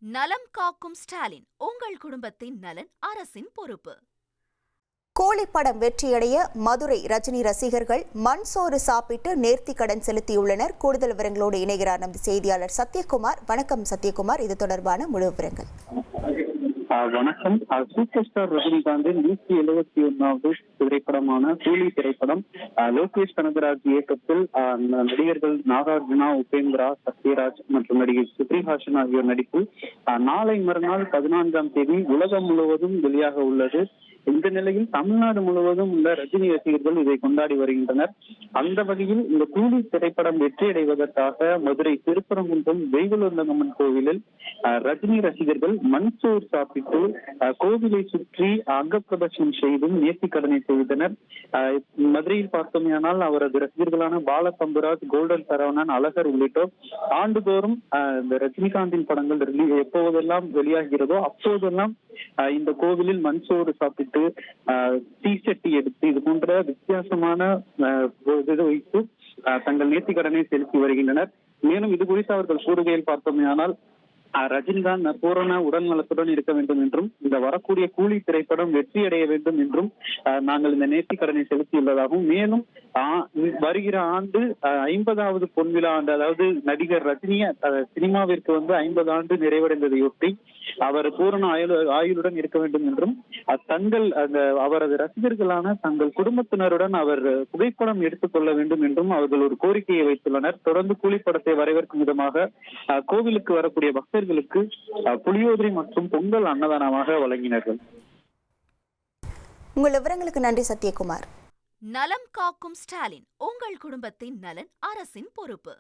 நலம் காக்கும் ஸ்டாலின், உங்கள் குடும்பத்தின் நலன் அரசின் பொறுப்பு. கோழி படம் வெற்றியடைய மதுரை ரஜினி ரசிகர்கள் மண் சோறு சாப்பிட்டு நேர்த்தி கடன் செலுத்தியுள்ளனர். கூடுதல் விவரங்களோடு இணைகிறார் நமது செய்தியாளர் சத்யகுமார். வணக்கம் சத்யகுமார், இது தொடர்பான முழு விவரங்கள். வணக்கம். சூப்பர் ஸ்டார் ரஜினிகாந்தின் 171வது திரைப்படமான கூலி திரைப்படம் லோகேஷ் கனகராஜ் இயக்கத்தில் நடிகர்கள் நாகார்ஜுனா, உபேந்திரா, சத்யராஜ் மற்றும் நடிகை ஸ்ருதிஹாசன் ஆகியோர் நடிப்பு நாளை மறுநாள் 14ஆம் தேதி உலகம் முழுவதும் வெளியாக உள்ளது. இந்த நிலையில் தமிழ்நாடு முழுவதும் உள்ள ரஜினி ரசிகர்கள் இதை கொண்டாடி வருகின்றனர். அந்த வகையில் இந்த கூலி திரைப்படம் வெற்றியடைவதற்காக மதுரை திருப்பரங்குன்றம் தெய்வலோந்தம்மன் கோவிலில் ரஜினி ரசிகர்கள் மண்சோறு சாப்பிட்டு கோவிலை சுற்றி அங்கப்பிரதட்சணம் செய்தும் நேர்த்திக்கடனை செய்தனர். மதுரையில் பார்த்தோமேயானால் அவரது ரசிகர்களான பாலசம்பராஜ், கோல்டன் சரவணன், அழகர் உள்ளிட்டோர் ஆண்டுதோறும் இந்த ரஜினிகாந்தின் படங்கள் எப்போதெல்லாம் வெளியாகிறதோ அப்போதெல்லாம் இந்த கோவிலில் மண்சோறு சாப்பிட்டு தீச்சட்டி எடுத்து இது போன்ற வித்தியாசமான இதை வைத்து தங்கள் நேர்த்திக்கடனை செலுத்தி வருகின்றனர். மேலும் இது குறித்து அவர்கள் கூறுகையில் பார்த்தோமேயானால் ரஜினிகாந்த் பூரண உடல் நலத்துடன் இருக்க வேண்டும் என்றும் இந்த வரக்கூடிய கூலி திரைப்படம் வெற்றியடைய வேண்டும் என்றும் நாங்கள் இந்த நேர்த்திக்கடனை செலுத்தியுள்ளதாகவும், மேலும் வருகிற ஆண்டு 50வது பொன்விழா ஆண்டு, அதாவது நடிகர் ரஜினிய சினிமாவிற்கு 50 ஆண்டு நிறைவடைந்ததையொட்டி அவர் பூரண ஆயுளுடன் இருக்க வேண்டும் என்றும் தங்கள் அவரது ரசிகர்களான தங்கள் குடும்பத்தினருடன் அவர் புகைப்படம் எடுத்துக்கொள்ள வேண்டும் என்றும் அவர்கள் ஒரு கோரிக்கையை வைத்துள்ளனர். தொடர்ந்து கூலிப்படத்தை வரவேற்கும் விதமாக கோவிலுக்கு வரக்கூடிய பக்தர்களுக்கு புளியோதரை மற்றும் பொங்கல் அன்னதானமாக வழங்கினார்கள். உங்கள் விவரங்களுக்கு நன்றி சத்யகுமார். நலம் காக்கும் ஸ்டாலின், உங்கள் குடும்பத்தின் நலன் அரசின் பொறுப்பு.